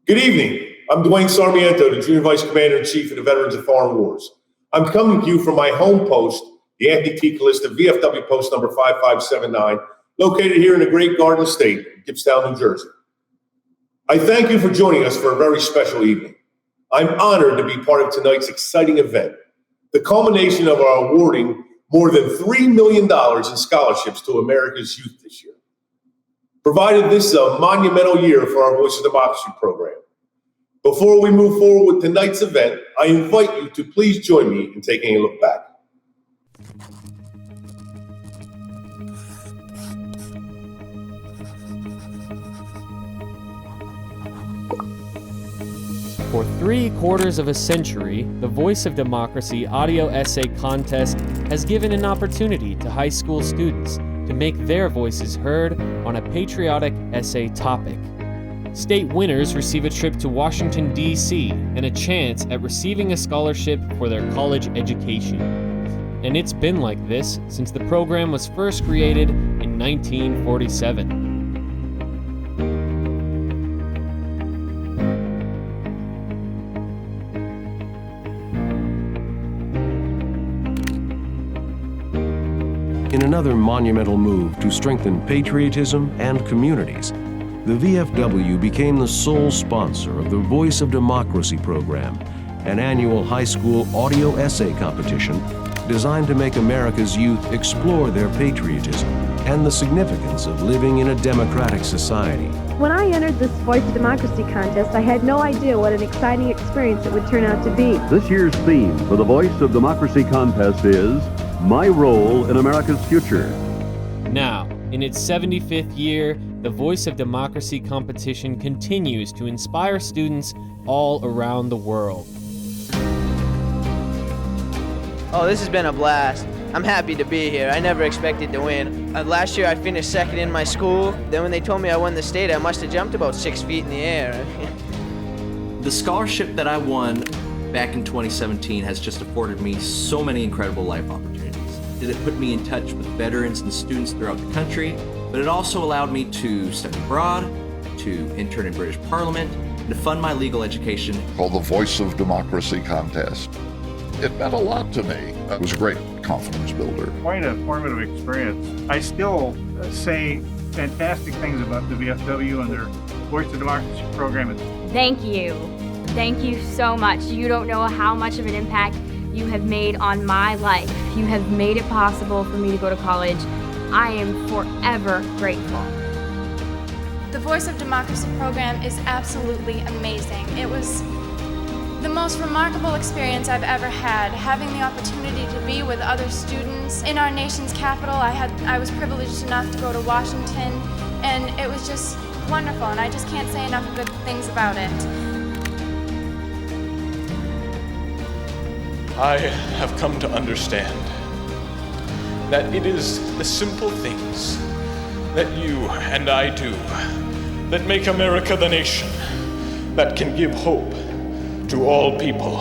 Good evening. I'm Dwayne Sarmiento, the Junior Vice Commander-in-Chief of the Veterans of Foreign Wars. I'm coming to you from my home post, the Anti-T Callista VFW post number 5579, located here in the Great Garden State, Gibbstown, New Jersey. I thank you for joining us for a very special evening. I'm honored to be part of tonight's exciting event, the culmination of our awarding more than $3 million in scholarships to America's youth this year. Provided this is a monumental year for our Voice of Democracy program. Before we move forward with tonight's event, I invite you to please join me in taking a look back. For 3/4 of a century, the Voice of Democracy audio essay contest has given an opportunity to high school students to make their voices heard on a patriotic essay topic. State winners receive a trip to Washington, D.C., and a chance at receiving a scholarship for their college education. And it's been like this since the program was first created in 1947. In another monumental move to strengthen patriotism and communities, the VFW became the sole sponsor of the Voice of Democracy program, an annual high school audio essay competition designed to make America's youth explore their patriotism and the significance of living in a democratic society. When I entered this Voice of Democracy contest, I had no idea what an exciting experience it would turn out to be. This year's theme for the Voice of Democracy contest is My Role in America's Future. Now, in its 75th year, the Voice of Democracy competition continues to inspire students all around the world. Oh, this has been a blast. I'm happy to be here. I never expected to win. Last year I finished second in my school. Then when they told me I won the state, I must have jumped about 6 feet in the air. The scholarship that I won back in 2017 has just afforded me so many incredible life opportunities. It put me in touch with veterans and students throughout the country, but it also allowed me to study abroad, to intern in British Parliament, and to fund my legal education. Called the Voice of Democracy contest. It meant a lot to me. It was a great confidence builder. Quite a formative experience. I still say fantastic things about the VFW and their Voice of Democracy program. Thank you. Thank you so much. You don't know how much of an impact you have made on my life. You have made it possible for me to go to college. I am forever grateful. The Voice of Democracy program is absolutely amazing. It was the most remarkable experience I've ever had, having the opportunity to be with other students in our nation's capital. I was privileged enough to go to Washington, and it was just wonderful, and I just can't say enough good things about it. I have come to understand that it is the simple things that you and I do that make America the nation that can give hope to all people.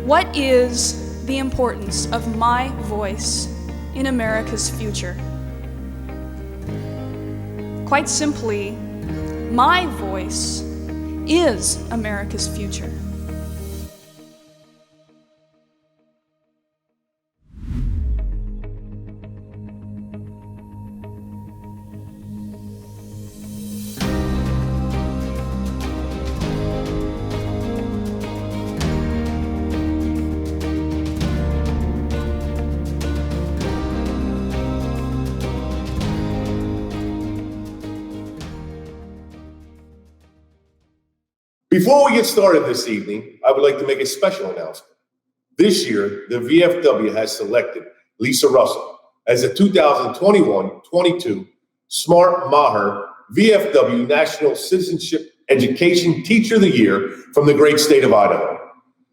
What is the importance of my voice in America's future? Quite simply, my voice is America's future. Before we get started this evening, I would like to make a special announcement. This year, the VFW has selected Lisa Russell as the 2021-22 Smart Maher VFW National Citizenship Education Teacher of the Year from the great state of Idaho.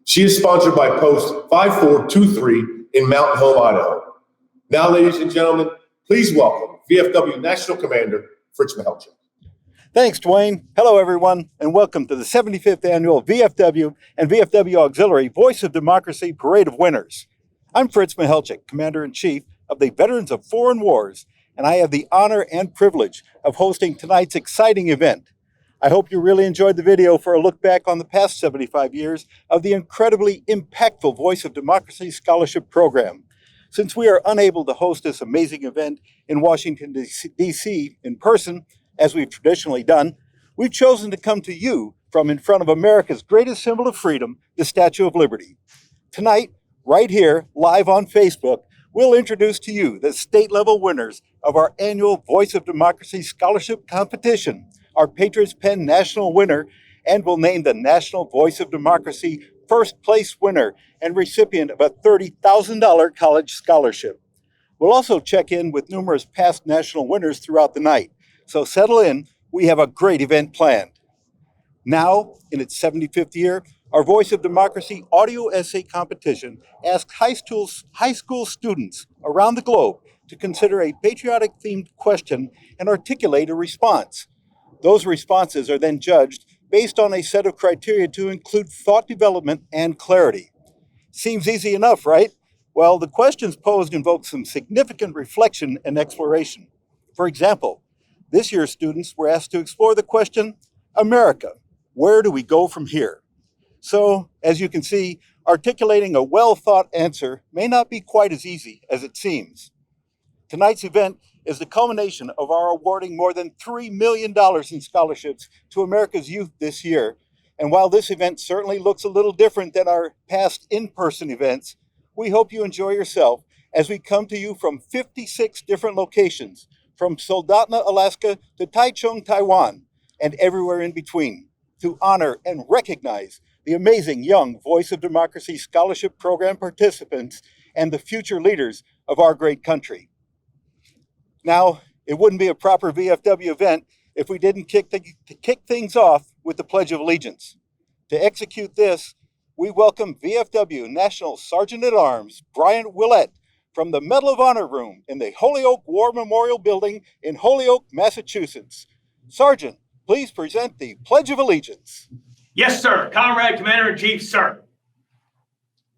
She is sponsored by Post 5423 in Mountain Home, Idaho. Now, ladies and gentlemen, please welcome VFW National Commander Fritz Mahelchuk. Thanks, Dwayne. Hello, everyone, and welcome to the 75th Annual VFW and VFW Auxiliary Voice of Democracy Parade of Winners. I'm Fritz Mahelchuk, Commander-in-Chief of the Veterans of Foreign Wars, and I have the honor and privilege of hosting tonight's exciting event. I hope you really enjoyed the video for a look back on the past 75 years of the incredibly impactful Voice of Democracy Scholarship Program. Since we are unable to host this amazing event in Washington, D.C. in person, as we've traditionally done, we've chosen to come to you from in front of America's greatest symbol of freedom, the Statue of Liberty. Tonight, right here, live on Facebook, we'll introduce to you the state-level winners of our annual Voice of Democracy Scholarship Competition, our Patriots Pen National winner, and we'll name the National Voice of Democracy first place winner and recipient of a $30,000 college scholarship. We'll also check in with numerous past national winners throughout the night. So settle in, we have a great event planned. Now, in its 75th year, our Voice of Democracy audio essay competition asks high school students around the globe to consider a patriotic-themed question and articulate a response. Those responses are then judged based on a set of criteria to include thought development and clarity. Seems easy enough, right? Well, the questions posed invoke some significant reflection and exploration. For example, this year's students were asked to explore the question, America, where do we go from here? So, as you can see, articulating a well-thought answer may not be quite as easy as it seems. Tonight's event is the culmination of our awarding more than $3 million in scholarships to America's youth this year. And while this event certainly looks a little different than our past in-person events, we hope you enjoy yourself as we come to you from 56 different locations, from Soldotna, Alaska to Taichung, Taiwan, and everywhere in between, to honor and recognize the amazing young Voice of Democracy Scholarship Program participants and the future leaders of our great country. Now, it wouldn't be a proper VFW event if we didn't kick things off with the Pledge of Allegiance. To execute this, we welcome VFW National Sergeant at Arms Bryant Willett from the Medal of Honor Room in the Holyoke War Memorial Building in Holyoke, Massachusetts. Sergeant, please present the Pledge of Allegiance. Yes, sir. Comrade Commander-in-Chief, sir.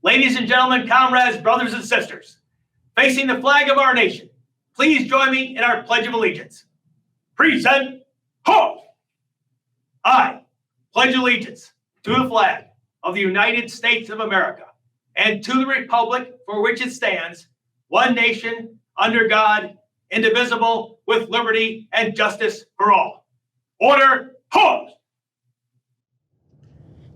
Ladies and gentlemen, comrades, brothers and sisters, facing the flag of our nation, please join me in our Pledge of Allegiance. Present, halt! I pledge allegiance to the flag of the United States of America and to the republic for which it stands, one nation, under God, indivisible, with liberty and justice for all. Order, halt!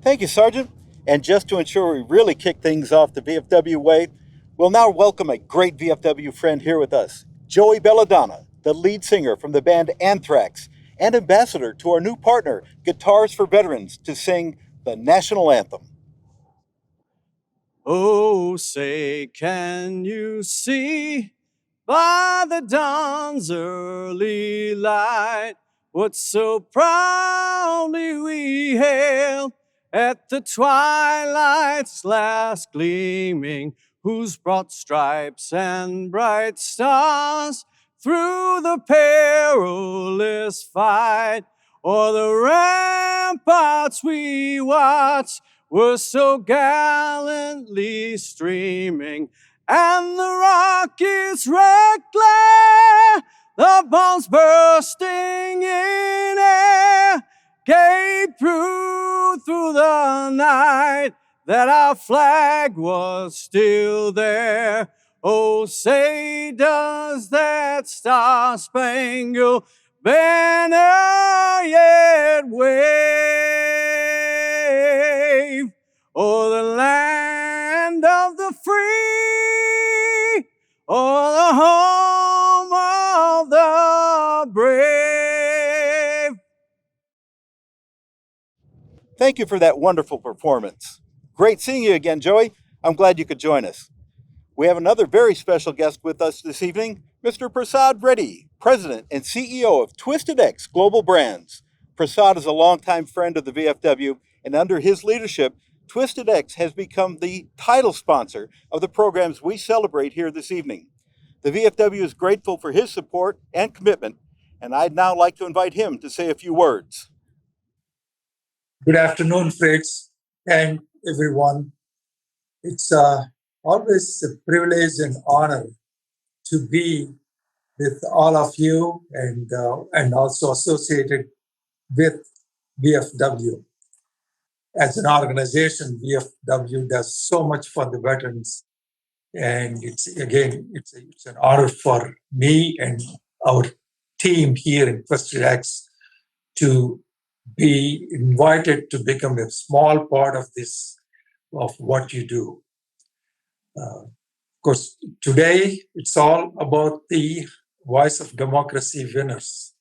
Thank you, Sergeant. And just to ensure we really kick things off the VFW way, we'll now welcome a great VFW friend here with us, Joey Belladonna, the lead singer from the band Anthrax, and ambassador to our new partner, Guitars for Veterans, to sing the national anthem. Oh, say, can you see by the dawn's early light what so proudly we hailed at the twilight's last gleaming, whose broad stripes and bright stars through the perilous fight o'er the ramparts we watched were so gallantly streaming, and the rocket's red glare, the bombs bursting in air, gave proof through the night that our flag was still there. Oh, say, does that star-spangled banner yet wave o'er the land of the free, o'er the home of the brave? Thank you for that wonderful performance. Great seeing you again, Joey. I'm glad you could join us. We have another very special guest with us this evening, Mr. Prasad Reddy, President and CEO of Twisted X Global Brands. Prasad is a longtime friend of the VFW, and under his leadership, Twisted X has become the title sponsor of the programs we celebrate here this evening. The VFW is grateful for his support and commitment, and I'd now like to invite him to say a few words. Good afternoon, Fritz, and everyone. It's always a privilege and honor to be with all of you and also associated with VFW. As an organization, VFW does so much for the veterans. And it's an honor for me and our team here in Patriots to be invited to become a small part of this, of what you do. Of course, today it's all about the Voice of Democracy winners.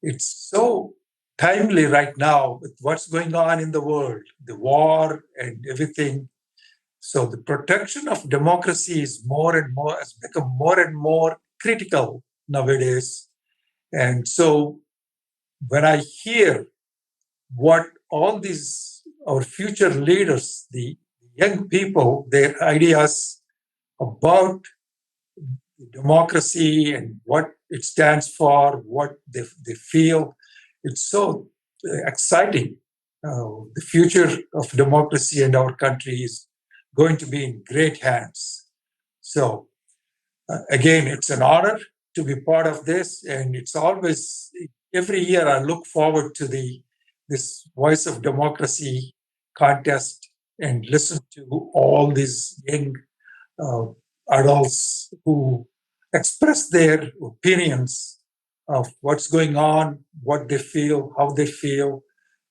It's so timely right now with what's going on in the world, the war and everything. So the protection of democracy is has become more and more critical nowadays. And so when I hear what all these, our future leaders, the young people, their ideas about democracy and what it stands for, what they feel, it's so exciting. The future of democracy in our country is going to be in great hands. So again, it's an honor to be part of this, and it's always, every year I look forward to this Voice of Democracy contest and listen to all these young adults who express their opinions of what's going on, what they feel, how they feel,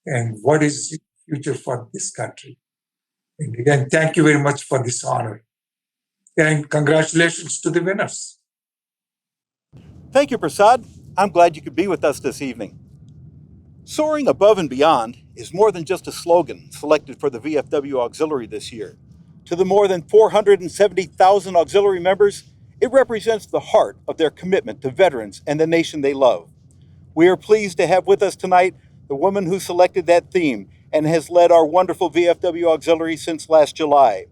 and what is the future for this country. And again, thank you very much for this honor. And congratulations to the winners. Thank you, Prasad. I'm glad you could be with us this evening. Soaring Above and Beyond is more than just a slogan selected for the VFW Auxiliary this year. To the more than 470,000 auxiliary members, it represents the heart of their commitment to veterans and the nation they love. We are pleased to have with us tonight the woman who selected that theme and has led our wonderful VFW Auxiliary since last July.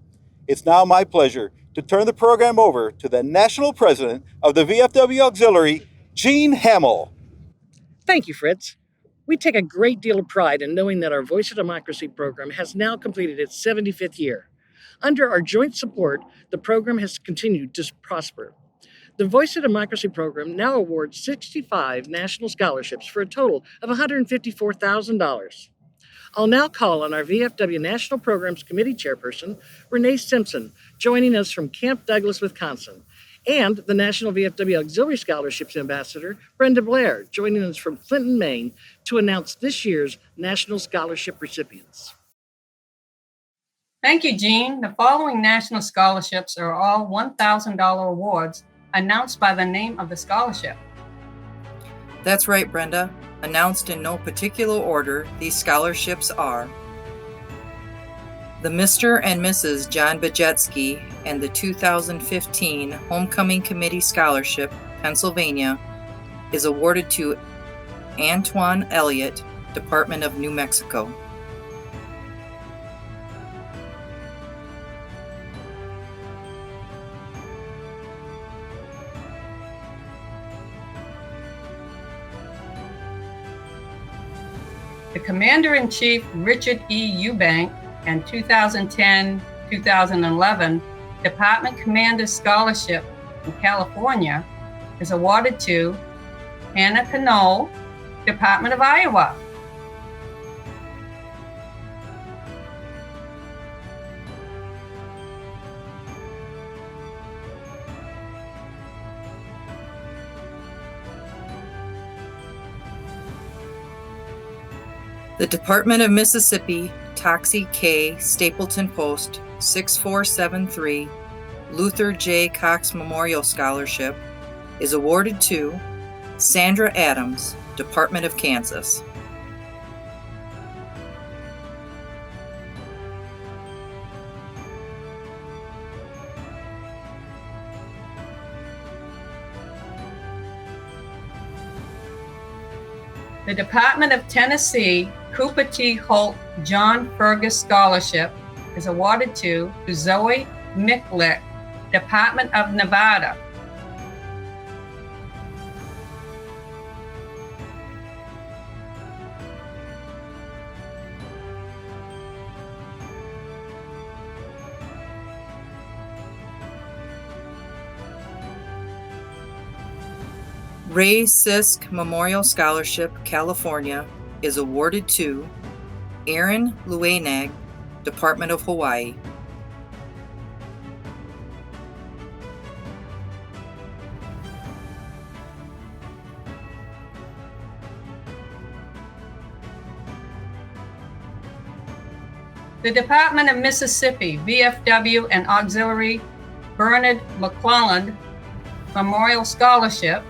It's now my pleasure to turn the program over to the National President of the VFW Auxiliary, Jean Hamill. Thank you, Fritz. We take a great deal of pride in knowing that our Voice of Democracy program has now completed its 75th year. Under our joint support, the program has continued to prosper. The Voice of Democracy program now awards 65 national scholarships for a total of $154,000. I'll now call on our VFW National Programs Committee Chairperson, Renee Simpson, joining us from Camp Douglas, Wisconsin, and the National VFW Auxiliary Scholarships Ambassador, Brenda Blair, joining us from Clinton, Maine, to announce this year's National Scholarship recipients. Thank you, Jean. The following national scholarships are all $1,000 awards announced by the name of the scholarship. That's right, Brenda. Announced in no particular order, these scholarships are the Mr. and Mrs. John Bajetsky and the 2015 Homecoming Committee Scholarship, Pennsylvania, is awarded to Antoine Elliott, Department of New Mexico. The Commander-in-Chief Richard E. Eubank and 2010-2011 Department Commander Scholarship in California is awarded to Hannah Knoll, Department of Iowa. The Department of Mississippi Toxie K. Stapleton Post 6473 Luther J. Cox Memorial Scholarship is awarded to Sandra Adams, Department of Kansas. The Department of Tennessee Cooper T. Holt John Fergus Scholarship is awarded to Zoe Miklick, Department of Nevada. Ray Sisk Memorial Scholarship, California, is awarded to Aaron Luenag, Department of Hawaii. The Department of Mississippi, VFW and Auxiliary Bernard McClelland Memorial Scholarship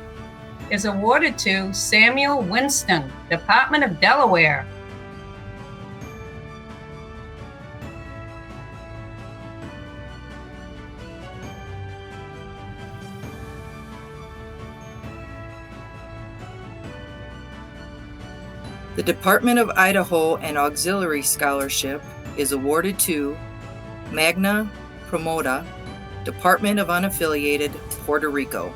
is awarded to Samuel Winston, Department of Delaware. The Department of Idaho and Auxiliary Scholarship is awarded to Magna Promota, Department of Unaffiliated, Puerto Rico.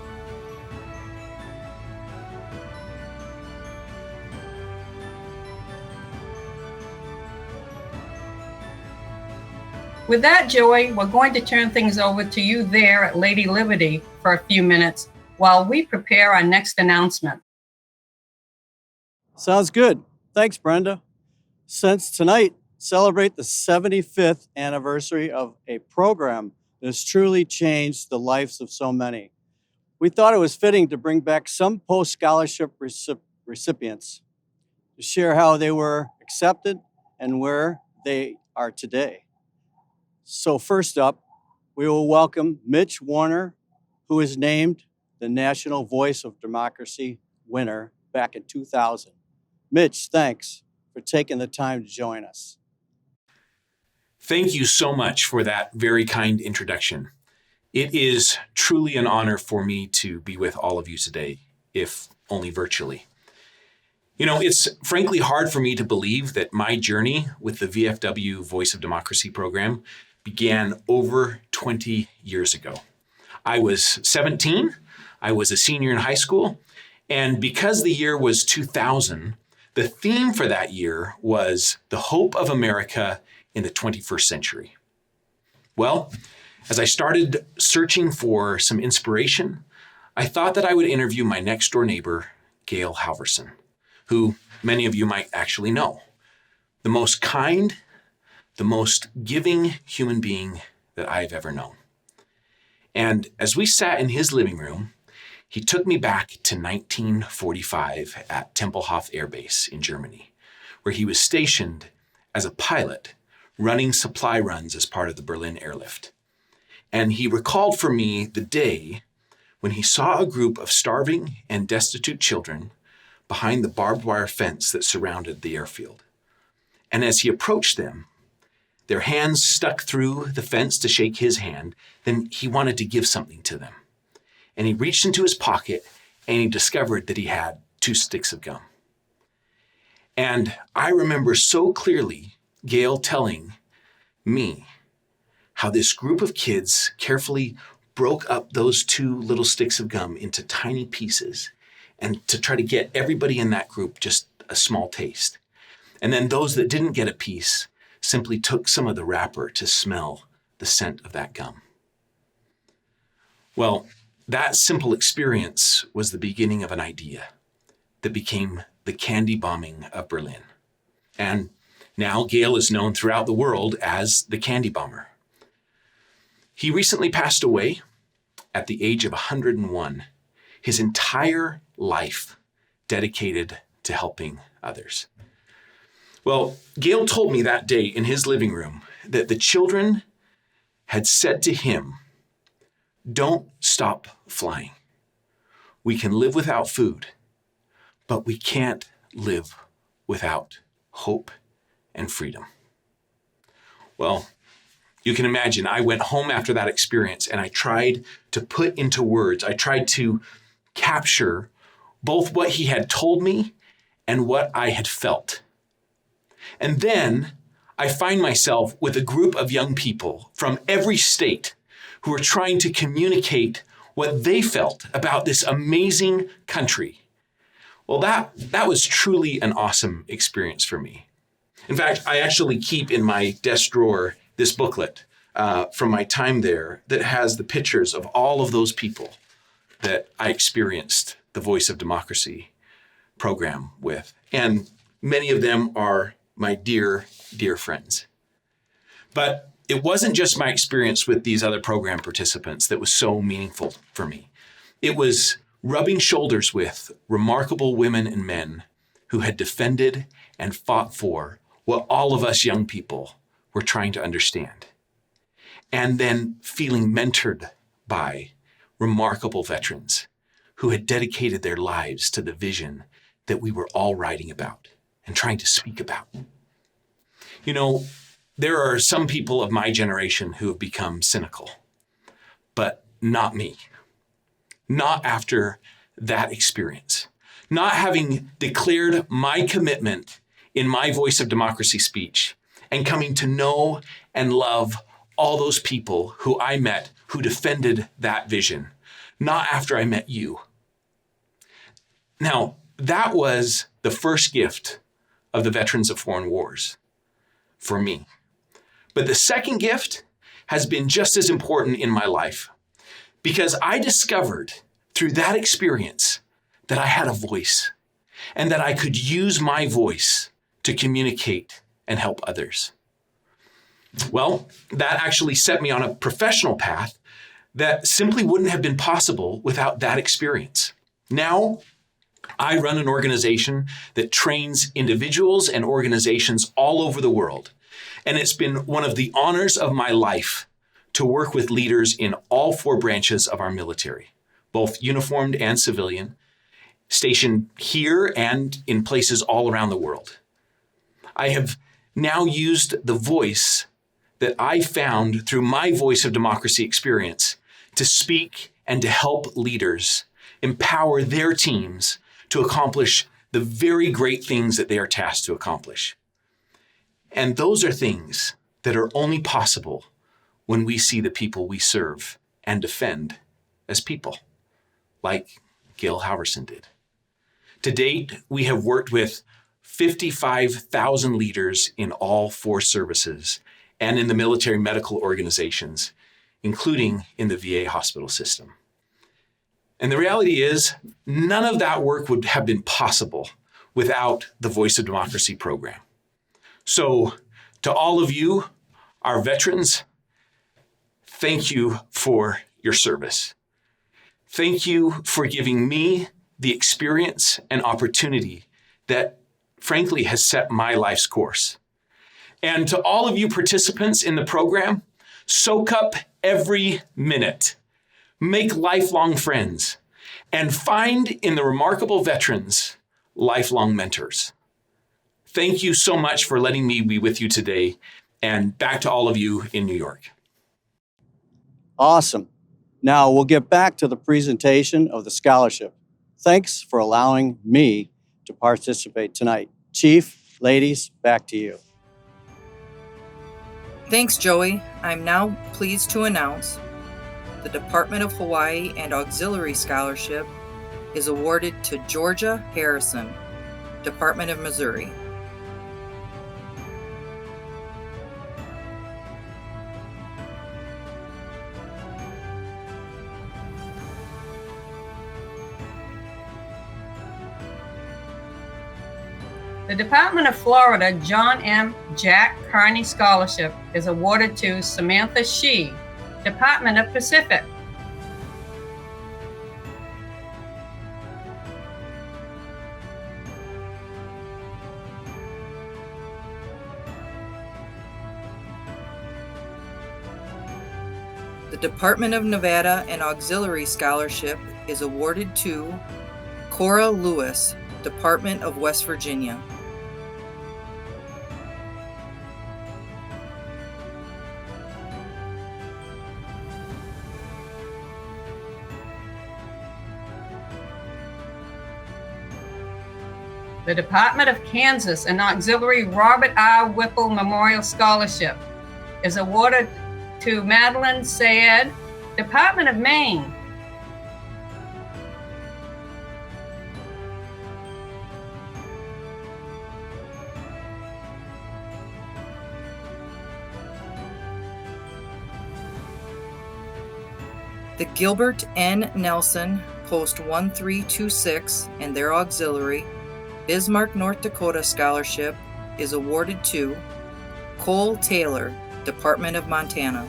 With that, Joey, we're going to turn things over to you there at Lady Liberty for a few minutes while we prepare our next announcement. Sounds good. Thanks, Brenda. Since tonight celebrate the 75th anniversary of a program that has truly changed the lives of so many, we thought it was fitting to bring back some post-scholarship recipients to share how they were accepted and where they are today. So first up, we will welcome Mitch Warner, who was named the National Voice of Democracy winner back in 2000. Mitch, thanks for taking the time to join us. Thank you so much for that very kind introduction. It is truly an honor for me to be with all of you today, if only virtually. You know, it's frankly hard for me to believe that my journey with the VFW Voice of Democracy program began over 20 years ago. I was 17, I was a senior in high school, and because the year was 2000, the theme for that year was the hope of America in the 21st century. Well, as I started searching for some inspiration, I thought that I would interview my next door neighbor, Gail Halverson, who many of you might actually know. The most kind, the most giving human being that I've ever known. And as we sat in his living room, he took me back to 1945 at Tempelhof Air Base in Germany, where he was stationed as a pilot running supply runs as part of the Berlin airlift. And he recalled for me the day when he saw a group of starving and destitute children behind the barbed wire fence that surrounded the airfield. And as he approached them, their hands stuck through the fence to shake his hand, then he wanted to give something to them. And he reached into his pocket and he discovered that he had 2 sticks of gum. And I remember so clearly Gail telling me how this group of kids carefully broke up those 2 little sticks of gum into tiny pieces and to try to get everybody in that group just a small taste. And then those that didn't get a piece simply took some of the wrapper to smell the scent of that gum. Well, that simple experience was the beginning of an idea that became the candy bombing of Berlin. And now Gail is known throughout the world as the candy bomber. He recently passed away at the age of 101, his entire life dedicated to helping others. Well, Gail told me that day in his living room that the children had said to him, "Don't stop flying. We can live without food, but we can't live without hope and freedom." Well, you can imagine I went home after that experience and I tried to put into words, I tried to capture both what he had told me and what I had felt. And then I find myself with a group of young people from every state who are trying to communicate what they felt about this amazing country. Well, that was truly an awesome experience for me. In fact, I actually keep in my desk drawer this booklet from my time there that has the pictures of all of those people that I experienced the Voice of Democracy program with. And Many of them are my dear, dear friends. But it wasn't just my experience with these other program participants that was so meaningful for me. It was rubbing shoulders with remarkable women and men who had defended and fought for what all of us young people were trying to understand. And then feeling mentored by remarkable veterans who had dedicated their lives to the vision that we were all writing about and trying to speak about. You know, there are some people of my generation who have become cynical, but not me. Not after that experience. Not having declared my commitment in my Voice of Democracy speech and coming to know and love all those people who I met who defended that vision. Not after I met you. Now, that was the first gift of the Veterans of Foreign Wars for me. But the second gift has been just as important in my life because I discovered through that experience that I had a voice and that I could use my voice to communicate and help others. Well, that actually set me on a professional path that simply wouldn't have been possible without that experience. Now, I run an organization that trains individuals and organizations all over the world. And it's been one of the honors of my life to work with leaders in all 4 branches of our military, both uniformed and civilian, stationed here and in places all around the world. I have now used the voice that I found through my Voice of Democracy experience to speak and to help leaders empower their teams to accomplish the very great things that they are tasked to accomplish. And those are things that are only possible when we see the people we serve and defend as people, like Gail Halverson did. To date, we have worked with 55,000 leaders in all 4 services and in the military medical organizations, including in the VA hospital system. And the reality is, none of that work would have been possible without the Voice of Democracy program. So, to all of you, our veterans, thank you for your service. Thank you for giving me the experience and opportunity that, frankly, has set my life's course. And to all of you participants in the program, soak up every minute. Make lifelong friends, and find in the remarkable veterans lifelong mentors. Thank you so much for letting me be with you today, and back to all of you in New York. Awesome. Now we'll get back to the presentation of the scholarship. Thanks for allowing me to participate tonight. Chief, ladies, back to you. Thanks, Joey. I'm now pleased to announce the Department of Hawaii and Auxiliary Scholarship is awarded to Georgia Harrison, Department of Missouri. The Department of Florida John M. Jack Carney Scholarship is awarded to Samantha Shee, Department of Pacific. The Department of Nevada and Auxiliary Scholarship is awarded to Cora Lewis, Department of West Virginia. The Department of Kansas and Auxiliary Robert R. Whipple Memorial Scholarship is awarded to Madeline Sayed, Department of Maine. The Gilbert N. Nelson, Post 1326, and their auxiliary Bismarck, North Dakota Scholarship is awarded to Cole Taylor, Department of Montana.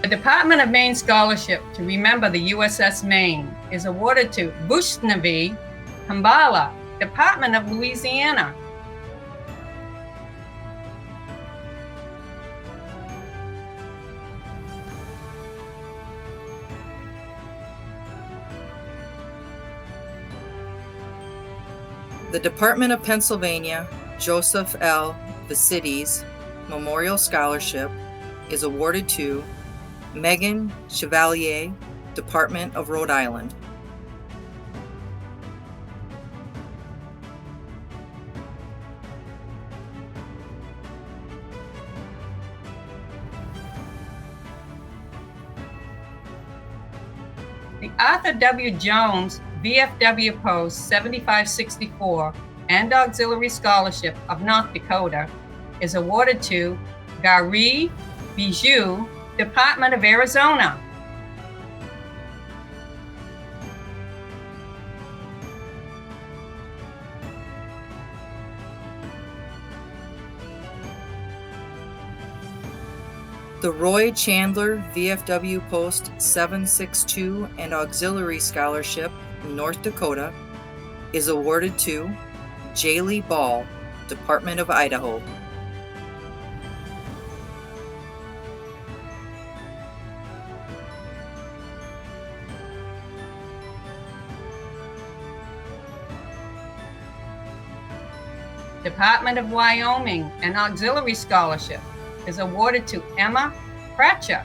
The Department of Maine Scholarship to remember the USS Maine is awarded to Bushnavi Hambala, Department of Louisiana. The Department of Pennsylvania Joseph L. Vasides Memorial Scholarship is awarded to Megan Chevalier, Department of Rhode Island. The Arthur W. Jones VFW Post 7564 and Auxiliary Scholarship of North Dakota is awarded to Gary Bijou, Department of Arizona. The Roy Chandler VFW Post 762 and Auxiliary Scholarship in North Dakota is awarded to Jaylee Ball, Department of Idaho. Department of Wyoming, an Auxiliary Scholarship is awarded to Emma Pratchett,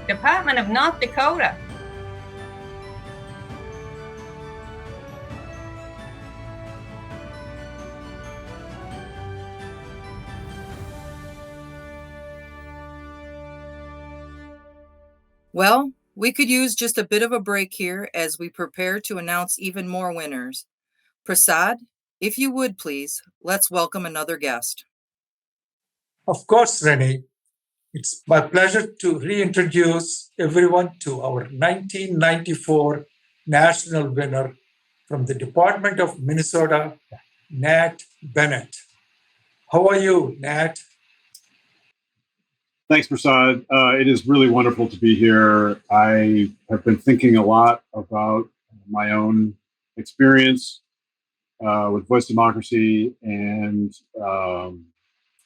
Department of North Dakota. Well, we could use just a bit of a break here as we prepare to announce even more winners. Prasad, if you would please, let's welcome another guest. Of course, Renee. It's my pleasure to reintroduce everyone to our 1994 national winner from the Department of Minnesota, Nat Bennett. How are you, Nat? Thanks, Prasad. It is really wonderful to be here. I have been thinking a lot about my own experience with Voice Democracy and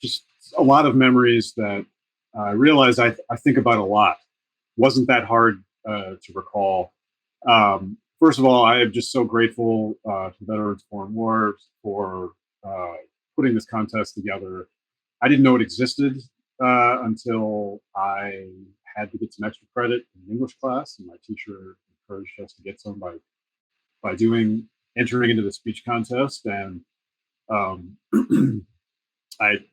just a lot of memories that I realize I think about a lot. Wasn't that hard to recall. First of all, I am just so grateful to Veterans Foreign Wars for putting this contest together. I didn't know it existed until I had to get some extra credit in English class, and my teacher encouraged us to get some by entering into the speech contest. And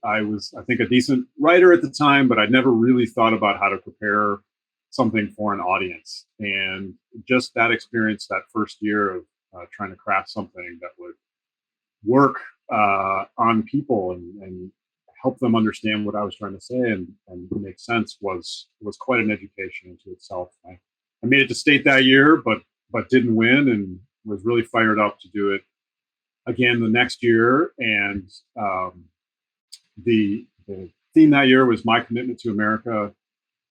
I was, I think, a decent writer at the time, but I'd never really thought about how to prepare something for an audience. And just that experience, that first year of trying to craft something that would work on people and help them understand what I was trying to say and make sense was quite an education into itself. I made it to state that year, but didn't win, and was really fired up to do it again the next year. And the theme that year was My Commitment to America,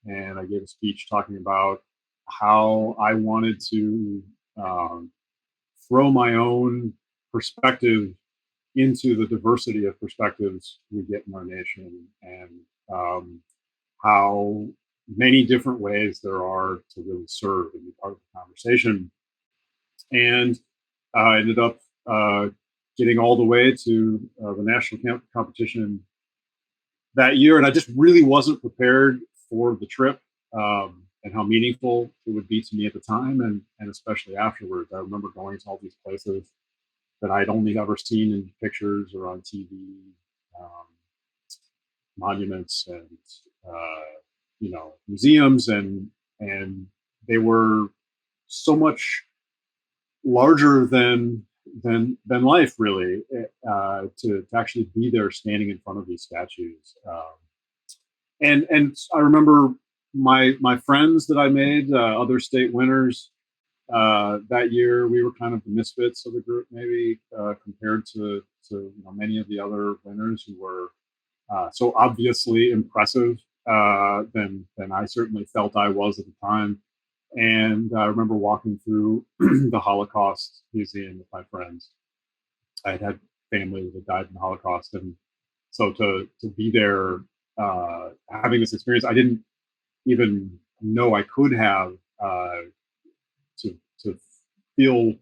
and I gave a speech talking about how I wanted to throw my own perspective into the diversity of perspectives we get in our nation, and how many different ways there are to really serve and be part of the conversation. And I ended up getting all the way to the national competition that year, and I just really wasn't prepared for the trip and how meaningful it would be to me at the time, and especially afterwards. I remember going to all these places that I'd only ever seen in pictures or on TV, monuments and museums, and they were so much larger than than life, really, to actually be there standing in front of these statues. And I remember my friends that I made, other state winners, that year. We were kind of the misfits of the group, maybe, compared to many of the other winners who were so obviously impressive than I certainly felt I was at the time. And I remember walking through the Holocaust Museum with my friends. I had family that died in the Holocaust, and so to be there, having this experience, I didn't even know I could have, to feel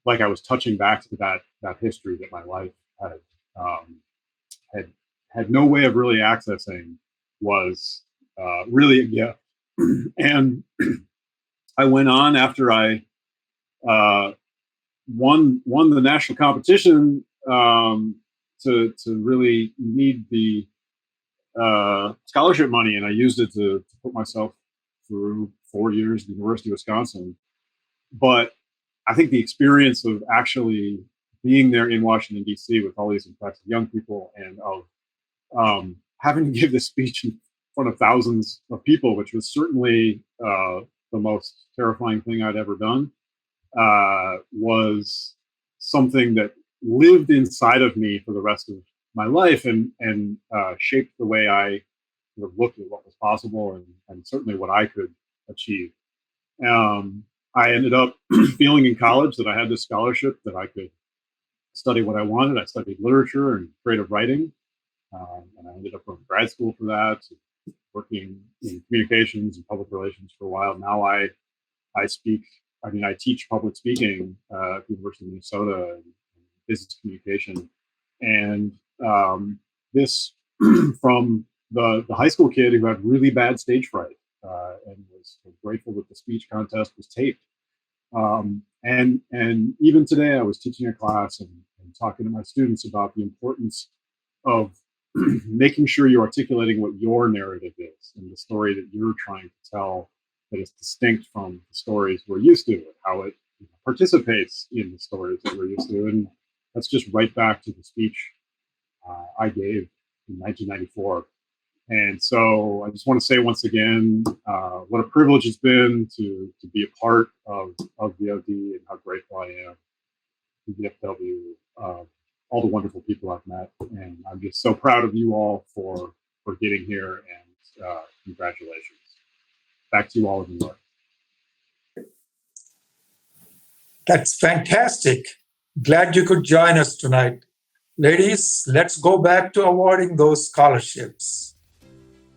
like I was touching back to that history that my life had no way of really accessing, was really a gift. And I went on after I won the national competition to really need the scholarship money, and I used it to put myself through 4 years at the University of Wisconsin. But I think the experience of actually being there in Washington, D.C. with all these impressive young people, and of having to give this speech in front of thousands of people, which was certainly the most terrifying thing I'd ever done, was something that lived inside of me for the rest of my life, and shaped the way I sort of looked at what was possible, and certainly what I could achieve. I ended up feeling in college that I had this scholarship, that I could study what I wanted. I studied literature and creative writing, and I ended up going to grad school for that, working in communications and public relations for a while. Now I teach public speaking at the University of Minnesota, and business communication. And this from the high school kid who had really bad stage fright, and was grateful that the speech contest was taped. And even today, I was teaching a class and talking to my students about the importance of making sure you're articulating what your narrative is, and the story that you're trying to tell, that is distinct from the stories we're used to, and how it participates in the stories that we're used to. And that's just right back to the speech I gave in 1994. And so I just want to say once again, what a privilege it's been to be a part of VOD, and how grateful I am to VFW, all the wonderful people I've met. And I'm just so proud of you all for getting here, and congratulations. Back to you all in New York. That's fantastic. Glad you could join us tonight. Ladies, let's go back to awarding those scholarships.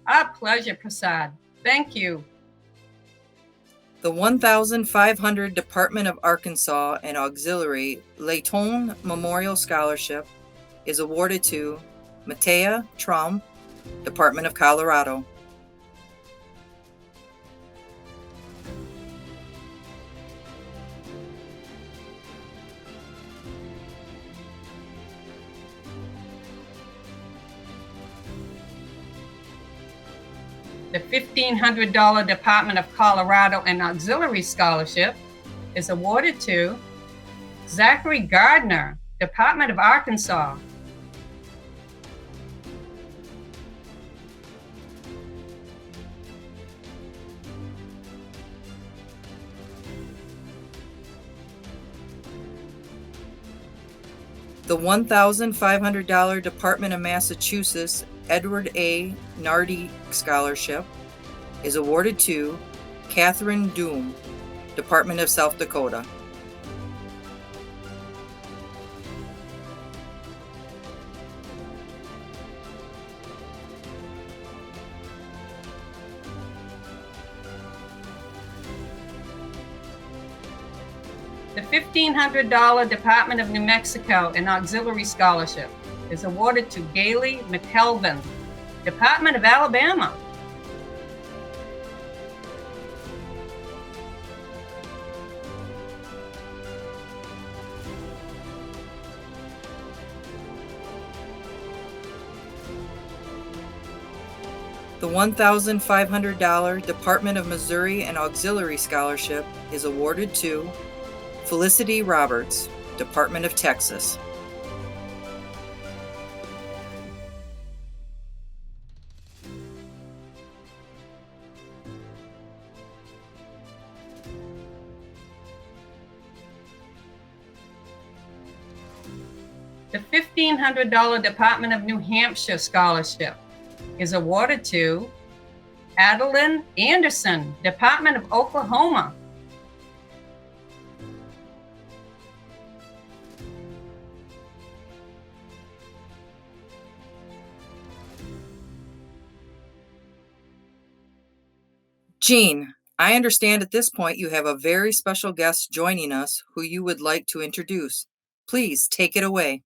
Our pleasure, Prasad. Thank you. The 1,500 Department of Arkansas and Auxiliary Layton Memorial Scholarship is awarded to Matea Traum, Department of Colorado. The $1,500 Department of Colorado and Auxiliary Scholarship is awarded to Zachary Gardner, Department of Arkansas. The $1,500 Department of Massachusetts Edward A. Nardi Scholarship is awarded to Catherine Doom, Department of South Dakota. The $1,500 Department of New Mexico and Auxiliary Scholarship is awarded to Gailey McKelvin, Department of Alabama. The $1,500 Department of Missouri and Auxiliary Scholarship is awarded to Felicity Roberts, Department of Texas. The $1,500 Department of New Hampshire scholarship is awarded to Adeline Anderson, Department of Oklahoma. Jean, I understand at this point you have a very special guest joining us who you would like to introduce. Please take it away.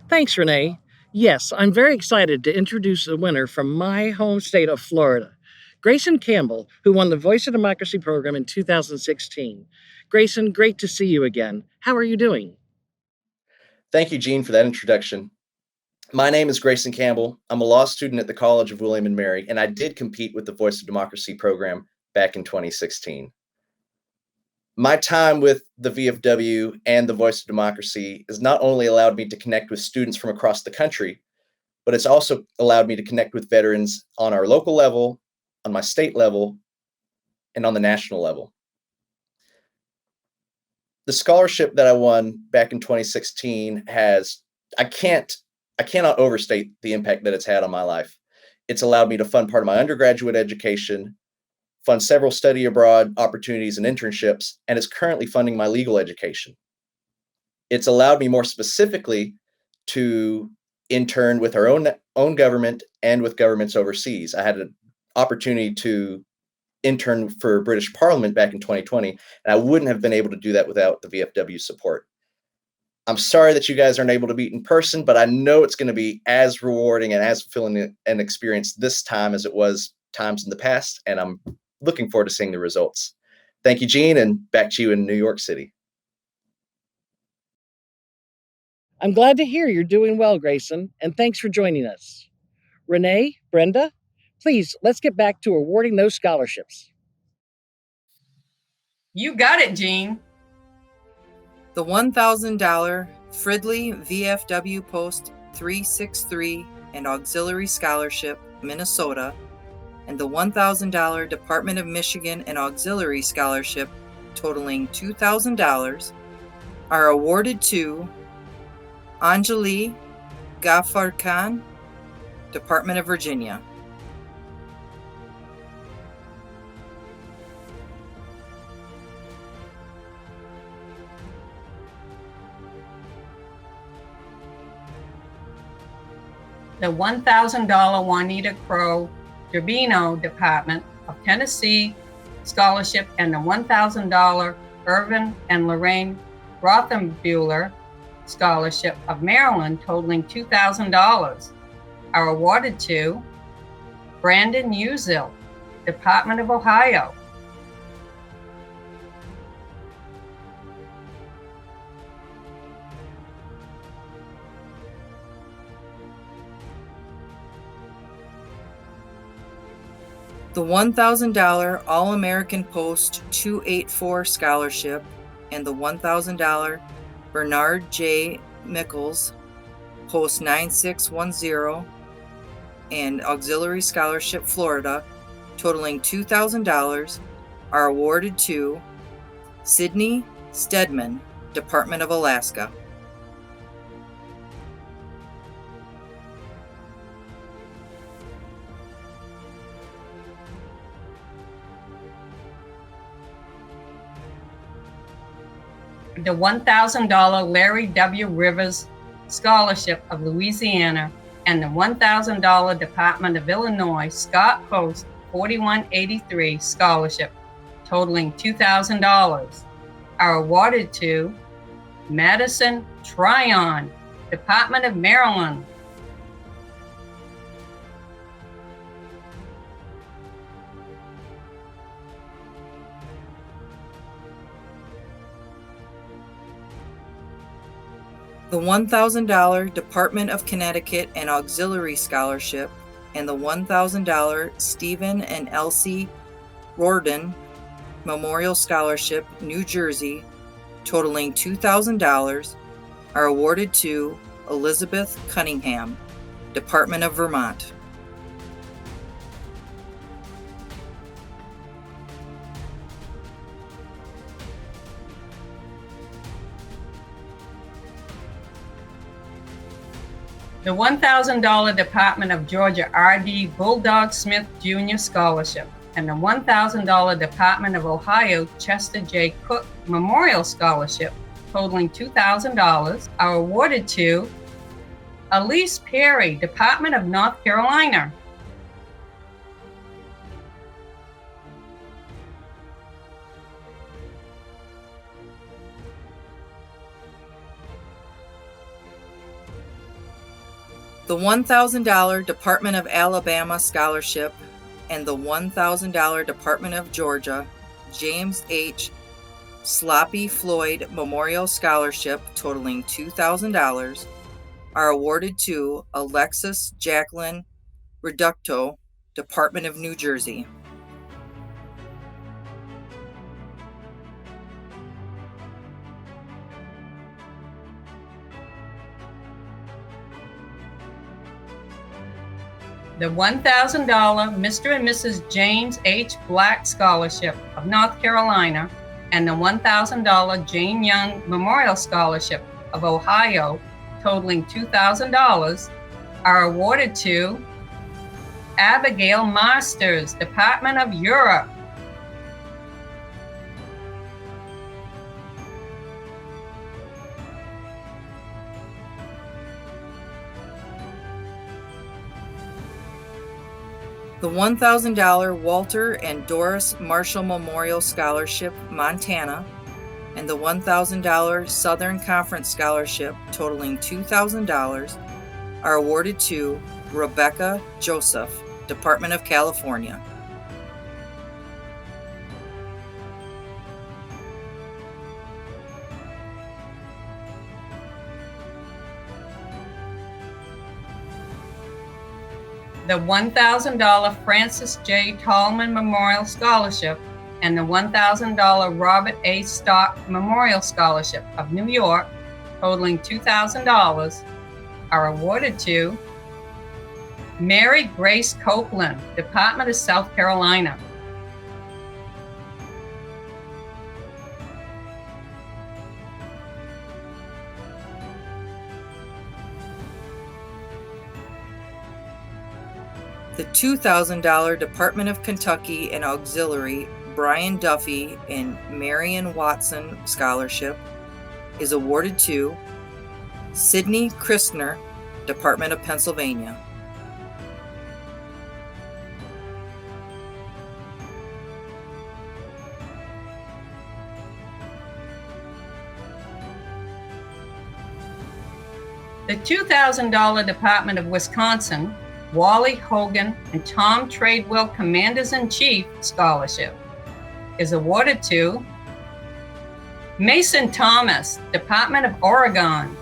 Thanks, Renee. Yes, I'm very excited to introduce the winner from my home state of Florida, Grayson Campbell, who won the Voice of Democracy program in 2016. Grayson, great to see you again. How are you doing? Thank you, Gene, for that introduction. My name is Grayson Campbell. I'm a law student at the College of William & Mary, and I did compete with the Voice of Democracy program back in 2016. My time with the VFW and the Voice of Democracy has not only allowed me to connect with students from across the country, but it's also allowed me to connect with veterans on our local level, on my state level, and on the national level. The scholarship that I won back in 2016 I cannot overstate the impact that it's had on my life. It's allowed me to fund part of my undergraduate education, fund several study abroad opportunities and internships, and is currently funding my legal education. It's allowed me more specifically to intern with our own government and with governments overseas. I had an opportunity to intern for British Parliament back in 2020, and I wouldn't have been able to do that without the VFW support. I'm sorry that you guys aren't able to meet in person, but I know it's going to be as rewarding and as fulfilling an experience this time as it was times in the past, and I'm looking forward to seeing the results. Thank you, Gene, and back to you in New York City. I'm glad to hear you're doing well, Grayson, and thanks for joining us. Renee, Brenda, please, let's get back to awarding those scholarships. You got it, Gene. The $1,000 Fridley VFW Post 363 and Auxiliary Scholarship, Minnesota, and the $1,000 Department of Michigan and Auxiliary Scholarship, totaling $2,000, are awarded to Anjali Ghaffar Khan, Department of Virginia. The $1,000 Juanita Crow Gerbino Department of Tennessee Scholarship and the $1,000 Irvin and Lorraine Rothenbuehler Scholarship of Maryland, totaling $2,000, are awarded to Brandon Uzil, Department of Ohio. The $1,000 All-American Post 284 Scholarship and the $1,000 Bernard J. Mickles Post 9610 and Auxiliary Scholarship Florida, totaling $2,000, are awarded to Sydney Stedman, Department of Alaska. The $1,000 Larry W. Rivers Scholarship of Louisiana, and the $1,000 Department of Illinois Scott Post 4183 Scholarship, totaling $2,000, are awarded to Madison Tryon, Department of Maryland. The $1,000 Department of Connecticut and Auxiliary Scholarship and the $1,000 Stephen and Elsie Rorden Memorial Scholarship, New Jersey, totaling $2,000, are awarded to Elizabeth Cunningham, Department of Vermont. The $1,000 Department of Georgia R.D. Bulldog Smith Jr. Scholarship and the $1,000 Department of Ohio Chester J. Cook Memorial Scholarship, totaling $2,000, are awarded to Elise Perry, Department of North Carolina. The $1,000 Department of Alabama Scholarship and the $1,000 Department of Georgia James H. Sloppy Floyd Memorial Scholarship, totaling $2,000, are awarded to Alexis Jacqueline Reducto, Department of New Jersey. The $1,000 Mr. and Mrs. James H. Black Scholarship of North Carolina and the $1,000 Jane Young Memorial Scholarship of Ohio, totaling $2,000, are awarded to Abigail Masters, Department of Europe. The $1,000 Walter and Doris Marshall Memorial Scholarship, Montana, and the $1,000 Southern Conference Scholarship, totaling $2,000, are awarded to Rebecca Joseph, Department of California. The $1,000 Francis J. Tallman Memorial Scholarship and the $1,000 Robert A. Stock Memorial Scholarship of New York, totaling $2,000, are awarded to Mary Grace Copeland, Department of South Carolina. The $2,000 Department of Kentucky and Auxiliary Brian Duffy and Marion Watson Scholarship is awarded to Sidney Christner, Department of Pennsylvania. The $2,000 Department of Wisconsin Wally Hogan and Tom Tradewell Commanders-in-Chief Scholarship is awarded to Mason Thomas, Department of Oregon.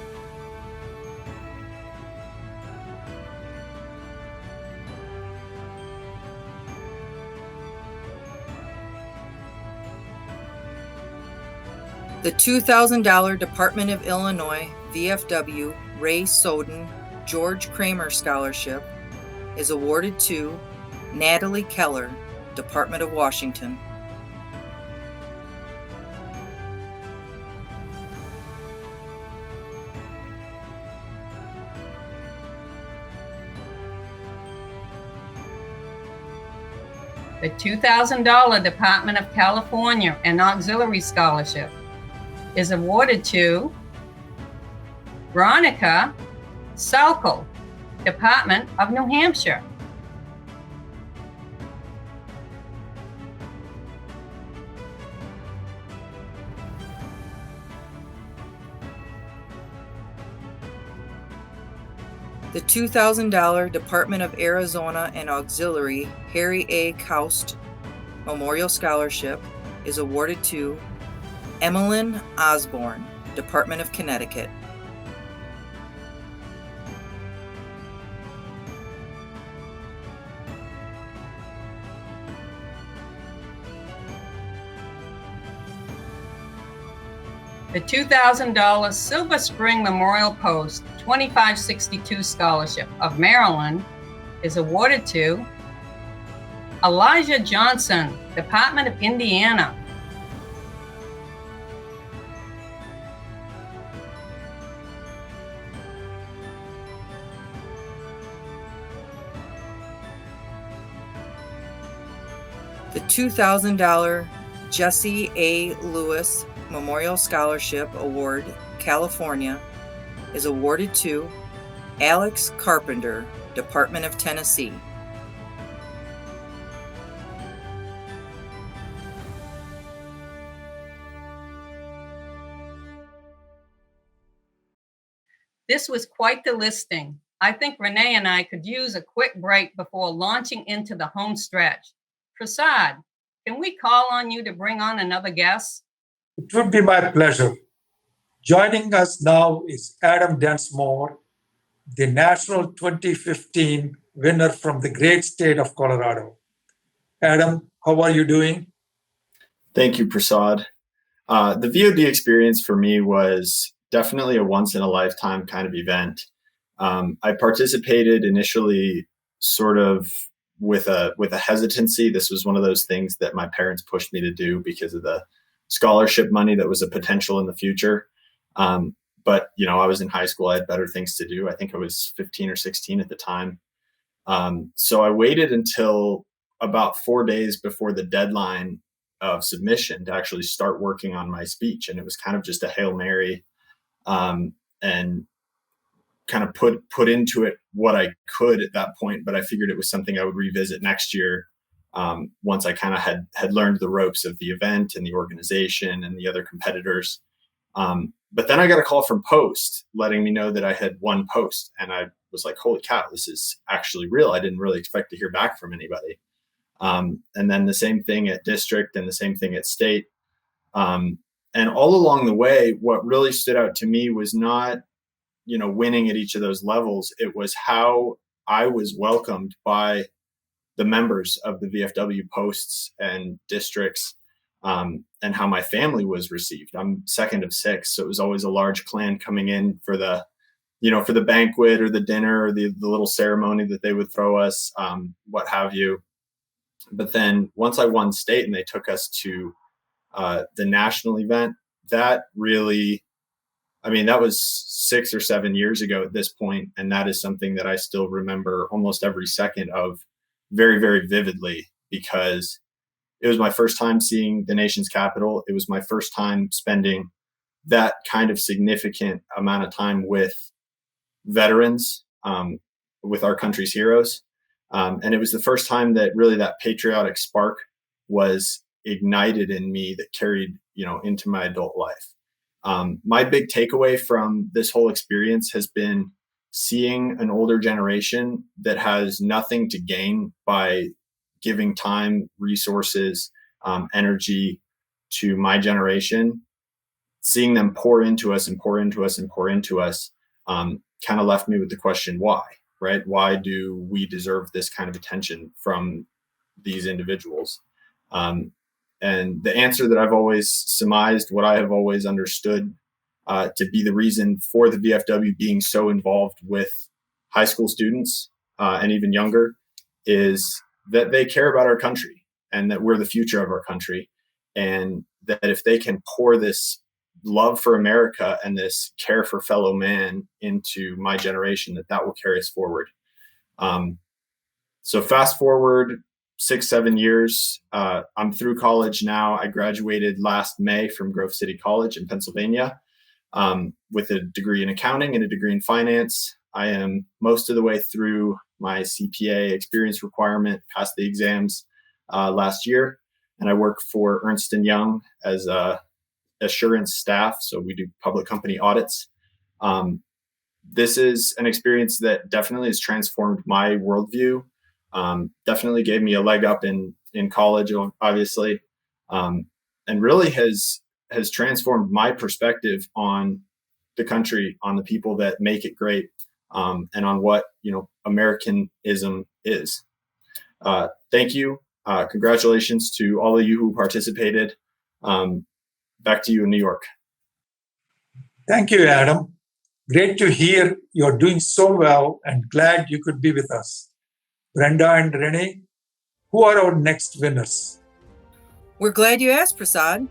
The $2,000 Department of Illinois VFW Ray Soden George Kramer Scholarship is awarded to Natalie Keller, Department of Washington. The $2,000 Department of California and Auxiliary Scholarship is awarded to Veronica Salkel, Department of New Hampshire. The $2,000 Department of Arizona and Auxiliary Harry A. Kaust Memorial Scholarship is awarded to Emmeline Osborne, Department of Connecticut. The $2,000 Silver Spring Memorial Post 2562 Scholarship of Maryland is awarded to Elijah Johnson, Department of Indiana. The $2,000 Jesse A. Lewis Memorial Scholarship Award, California, is awarded to Alex Carpenter, Department of Tennessee. This was quite the listing. I think Renee and I could use a quick break before launching into the home stretch. Prasad, can we call on you to bring on another guest? It would be my pleasure. Joining us now is Adam Densmore, the National 2015 winner from the great state of Colorado. Adam, how are you doing? Thank you, Prasad. The VOD experience for me was definitely a once-in-a-lifetime kind of event. I participated initially sort of with a hesitancy. This was one of those things that my parents pushed me to do because of the scholarship money that was a potential in the future. But, I was in high school. I had better things to do. I think I was 15 or 16 at the time. So I waited until about 4 days before the deadline of submission to actually start working on my speech. And it was kind of just a Hail Mary, and kind of put into it what I could at that point. But I figured it was something I would revisit next year, once I kind of had learned the ropes of the event and the organization and the other competitors. But then I got a call from Post letting me know that I had won Post. And I was like, holy cow, this is actually real. I didn't really expect to hear back from anybody. And then the same thing at district and the same thing at state. And all along the way, what really stood out to me was not, winning at each of those levels. It was how I was welcomed by the members of the VFW posts and districts, and how my family was received. I'm second of six, so it was always a large clan coming in for the banquet or the dinner or the little ceremony that they would throw us, what have you. But then once I won state and they took us to the national event, that really, that was 6 or 7 years ago at this point, and that is something that I still remember almost every second of very, very vividly, because it was my first time seeing the nation's capital. It was my first time spending that kind of significant amount of time with veterans, with our country's heroes. And it was the first time that really that patriotic spark was ignited in me that carried, into my adult life. My big takeaway from this whole experience has been seeing an older generation that has nothing to gain by giving time, resources, energy to my generation. Seeing them pour into us and pour into us and pour into us, kind of left me with the question, why, right? Why do we deserve this kind of attention from these individuals? And the answer that I've always surmised, what I have always understood to be the reason for the VFW being so involved with high school students and even younger, is that they care about our country and that we're the future of our country. And that if they can pour this love for America and this care for fellow man into my generation, that will carry us forward. So fast forward 6-7 years, I'm through college now. I graduated last May from Grove City College in Pennsylvania, with a degree in accounting and a degree in finance. I am most of the way through my CPA experience requirement, passed the exams last year, and I work for Ernst & Young as a assurance staff. So we do public company audits. This is an experience that definitely has transformed my worldview. Definitely gave me a leg up in college, obviously, and really has transformed my perspective on the country, on the people that make it great, and on what Americanism is. Thank you. Congratulations to all of you who participated. Back to you in New York. Thank you, Adam. Great to hear you're doing so well and glad you could be with us. Brenda and Renee, who are our next winners? We're glad you asked, Prasad.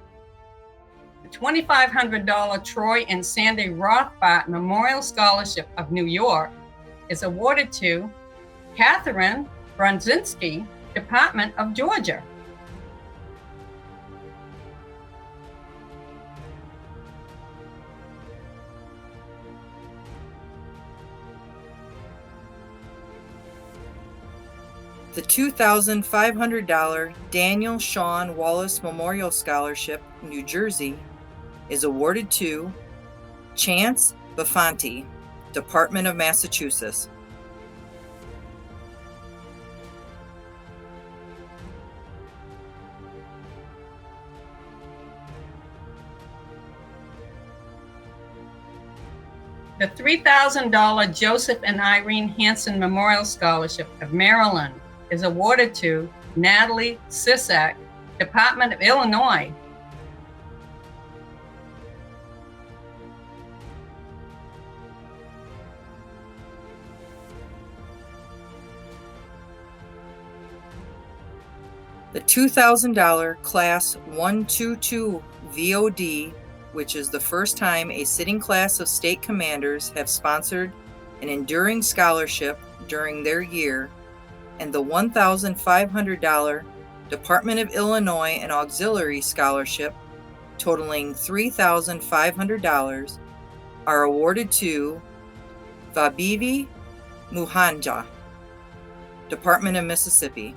The $2,500 Troy and Sandy Rothbart Memorial Scholarship of New York is awarded to Catherine Brzezinski, Department of Georgia. The $2,500 Daniel Shawn Wallace Memorial Scholarship, New Jersey, is awarded to Chance Baffanti, Department of Massachusetts. The $3,000 Joseph and Irene Hansen Memorial Scholarship of Maryland is awarded to Natalie Sisak, Department of Illinois. The $2,000 Class 122 VOD, which is the first time a sitting class of state commanders have sponsored an enduring scholarship during their year, and the $1,500 Department of Illinois and Auxiliary Scholarship, totaling $3,500, are awarded to Vabivi Muhanja, Department of Mississippi.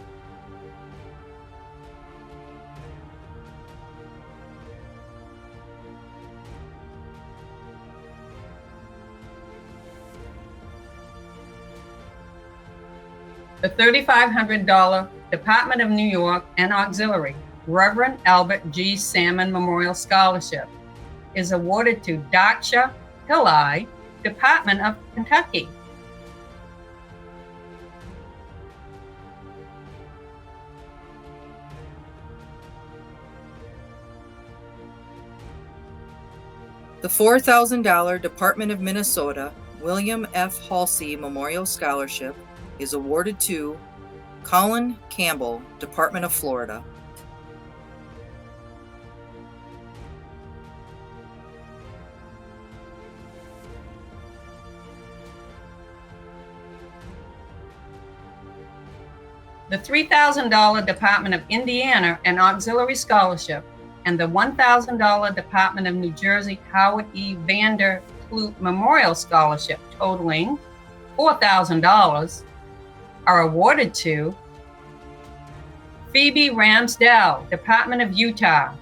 The $3,500 Department of New York and Auxiliary Reverend Albert G. Salmon Memorial Scholarship is awarded to Daksha Pillai, Department of Kentucky. The $4,000 Department of Minnesota William F. Halsey Memorial Scholarship is awarded to Colin Campbell, Department of Florida. The $3,000 Department of Indiana and Auxiliary Scholarship and the $1,000 Department of New Jersey Howard E. Vander Kloot Memorial Scholarship, totaling $4,000, are awarded to Phoebe Ramsdell, Department of Utah.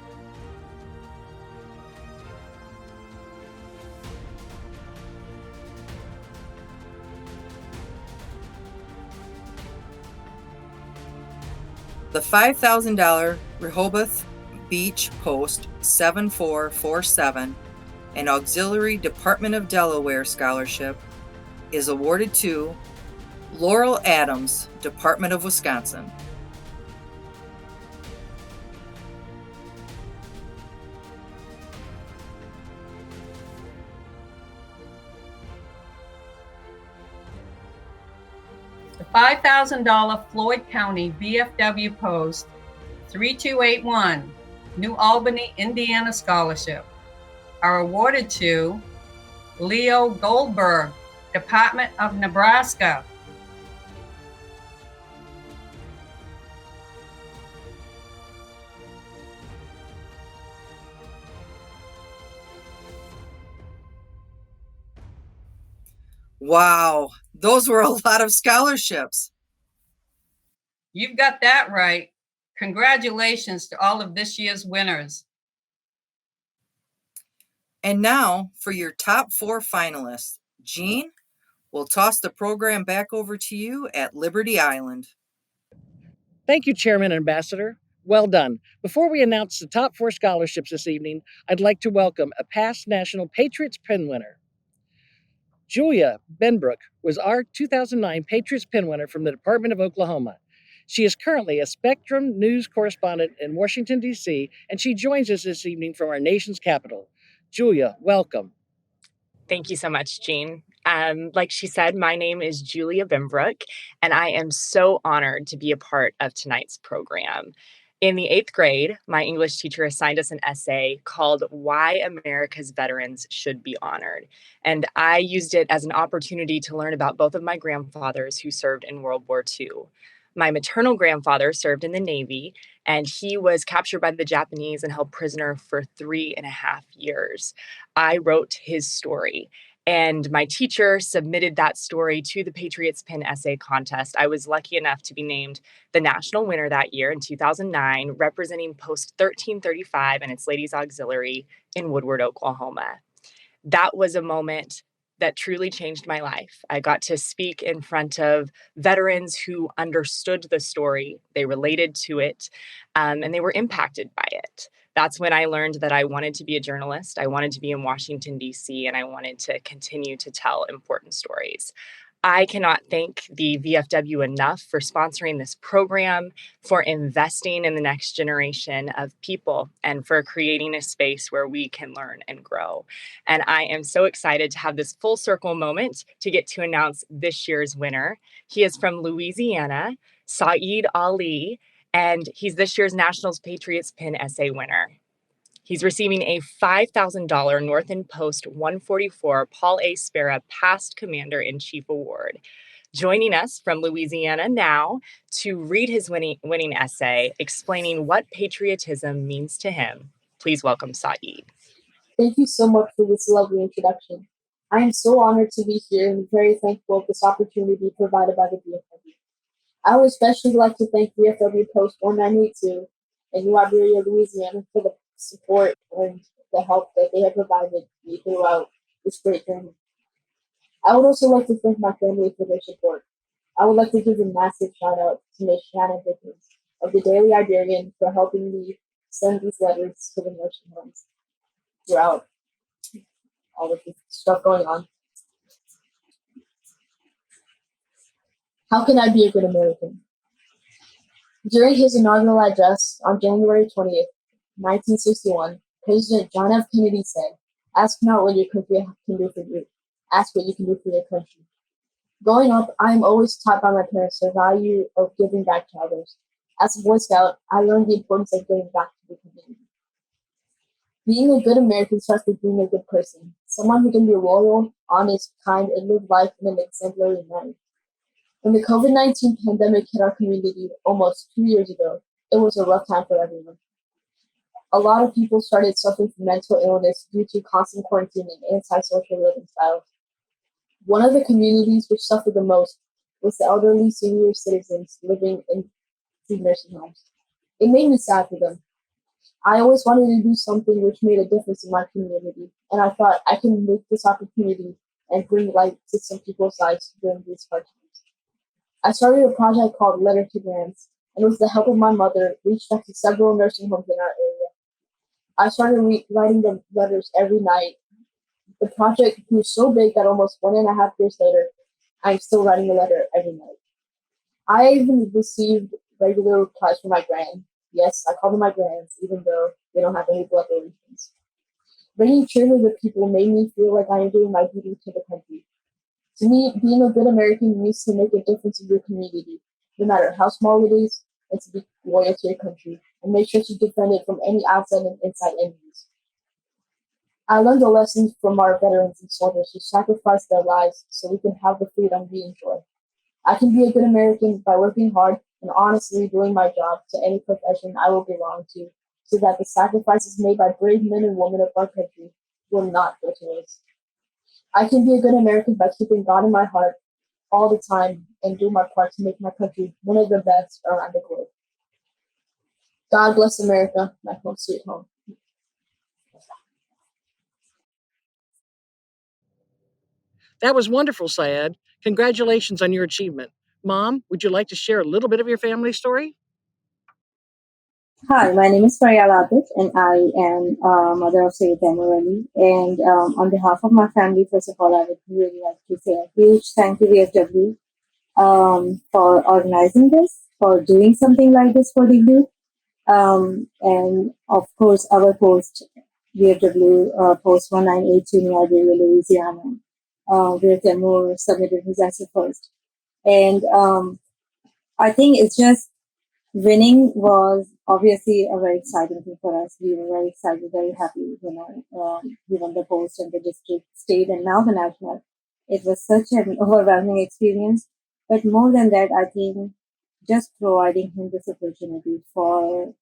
The $5,000 Rehoboth Beach Post 7447 and Auxiliary Department of Delaware Scholarship is awarded to Laurel Adams, Department of Wisconsin. The $5,000 Floyd County VFW Post 3281 New Albany, Indiana Scholarship are awarded to Leo Goldberg, Department of Nebraska. Wow, those were a lot of scholarships. You've got that right. Congratulations to all of this year's winners. And now for your top 4 finalists. Jean, we'll toss the program back over to you at Liberty Island. Thank you, Chairman and Ambassador. Well done. Before we announce the top 4 scholarships this evening, I'd like to welcome a past national Patriots Pen Winner. Julia Benbrook was our 2009 Patriots Pen Winner from the Department of Oklahoma. She is currently a Spectrum News correspondent in Washington, D.C., and she joins us this evening from our nation's capital. Julia, welcome. Thank you so much, Jean. Like she said, my name is Julia Benbrook, and I am so honored to be a part of tonight's program. In the 8th grade, my English teacher assigned us an essay called Why America's Veterans Should Be Honored. And I used it as an opportunity to learn about both of my grandfathers who served in World War II. My maternal grandfather served in the Navy, and he was captured by the Japanese and held prisoner for 3.5 years. I wrote his story, and my teacher submitted that story to the Patriots Pen Essay Contest. I was lucky enough to be named the national winner that year in 2009, representing Post 1335 and its Ladies Auxiliary in Woodward, Oklahoma. That was a moment that truly changed my life. I got to speak in front of veterans who understood the story, they related to it, and they were impacted by it. That's when I learned that I wanted to be a journalist. I wanted to be in Washington, D.C., and I wanted to continue to tell important stories. I cannot thank the VFW enough for sponsoring this program, for investing in the next generation of people, and for creating a space where we can learn and grow. And I am so excited to have this full circle moment to get to announce this year's winner. He is from Louisiana, Saeed Ali, and he's this year's Nationals Patriots Pen Essay winner. He's receiving a $5,000 Northern Post 144 Paul A. Spera Past Commander-in-Chief Award. Joining us from Louisiana now to read his winning essay explaining what patriotism means to him, please welcome Saeed. Thank you so much for this lovely introduction. I am so honored to be here and very thankful for this opportunity provided by the VFW. I would especially like to thank VFW Post 1982 in New Iberia, Louisiana for the support and the help that they have provided me throughout this great journey. I would also like to thank my family for their support. I would like to give a massive shout out to Ms. Shannon Dickens of the Daily Iberian for helping me send these letters to the nursing homes throughout all of this stuff going on. How can I be a good American? During his inaugural address on January 20th, 1961, President John F. Kennedy said, "Ask not what your country can do for you. Ask what you can do for your country." Growing up, I am always taught by my parents the value of giving back to others. As a Boy Scout, I learned the importance of giving back to the community. Being a good American starts with being a good person, someone who can be loyal, honest, kind, and live life in an exemplary manner. When the COVID-19 pandemic hit our community almost 2 years ago, it was a rough time for everyone. A lot of people started suffering from mental illness due to constant quarantine and antisocial living styles. One of the communities which suffered the most was the elderly senior citizens living in food nursing homes. It made me sad for them. I always wanted to do something which made a difference in my community, and I thought I can make this opportunity and bring light to some people's lives during these hard times. I started a project called Letter to Grants, and with the help of my mother, reached out to several nursing homes in our area. I started writing them letters every night. The project grew so big that almost 1.5 years later, I'm still writing a letter every night. I even received regular replies from my grand. Yes, I call them my grands, even though they don't have any blood relations. Bringing cheer to the people made me feel like I am doing my duty to the country. To me, being a good American means to make a difference in your community, no matter how small it is, and to be loyal to your country, and make sure to defend it from any outside and inside enemies. I learned the lessons from our veterans and soldiers who sacrificed their lives so we can have the freedom we enjoy. I can be a good American by working hard and honestly doing my job to any profession I will belong to, so that the sacrifices made by brave men and women of our country will not go to waste. I can be a good American by keeping God in my heart all the time and do my part to make my country one of the best around the globe. God bless America, my home sweet home. That was wonderful, Syed. Congratulations on your achievement. Mom, would you like to share a little bit of your family story? Hi, my name is Faria Latif, and I am mother of Sayyid Benbrook. And on behalf of my family, first of all, I would really like to say a huge thank you to VFW for organizing this, for doing something like this for the youth. And of course, our post VFW Post 1982 near Iberia, Louisiana, where Temur submitted his essay first. And I think it's just winning was obviously a very exciting thing for us. We were very excited, very happy, we won the Post and the district, state, and now the national. It was such an overwhelming experience. But more than that, I think just providing him this opportunity for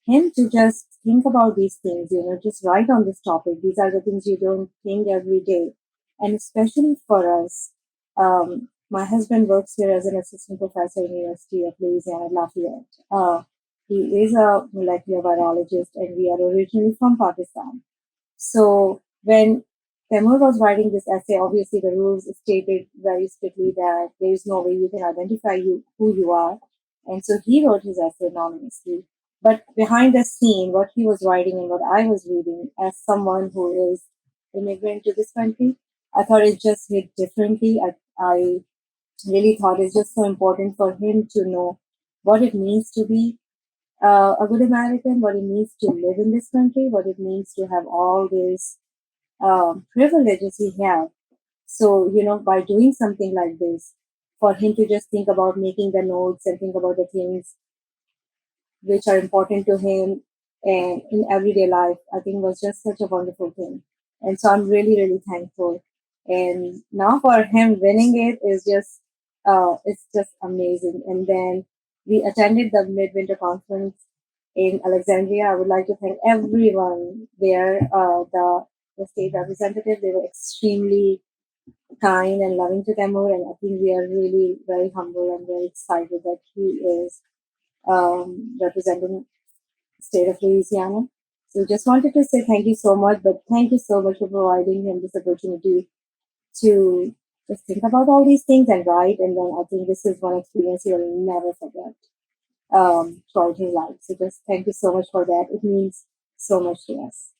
him to just think about these things, just write on this topic. These are the things you don't think every day. And especially for us, my husband works here as an assistant professor in the University of Louisiana, Lafayette. He is a molecular biologist, and we are originally from Pakistan. So when Temur was writing this essay, obviously the rules stated very strictly that there is no way you can identify who you are. And so he wrote his essay anonymously. But behind the scene, what he was writing and what I was reading, as someone who is immigrant to this country, I thought it just hit differently. I really thought it's just so important for him to know what it means to be a good American, what it means to live in this country, what it means to have all these privileges we have. So, by doing something like this, for him to just think about making the notes and think about the things which are important to him and in everyday life, I think was just such a wonderful thing. And so I'm really, really thankful. And now for him winning it is just, it's just amazing. And then we attended the Midwinter Conference in Alexandria. I would like to thank everyone there, the state representative. They were extremely kind and loving to Temur, and I think we are really very humble and very excited that he is representing the state of Louisiana. So just wanted to say thank you so much, but thank you so much for providing him this opportunity to just think about all these things and write. And then I think this is one experience he will never forget throughout his life. So just thank you so much for that. It means so much to us.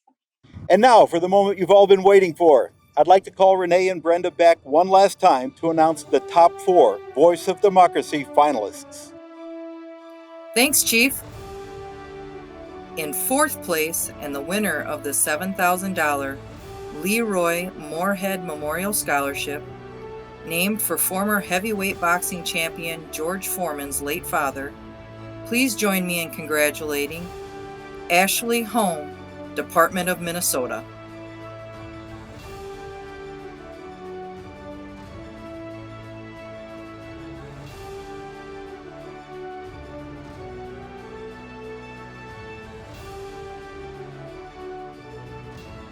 And now for the moment you've all been waiting for. I'd like to call Renee and Brenda back one last time to announce the top 4 Voice of Democracy finalists. Thanks, Chief. In 4th place, and the winner of the $7,000 Leroy Moorhead Memorial Scholarship, named for former heavyweight boxing champion George Foreman's late father, please join me in congratulating Ashley Home, Department of Minnesota.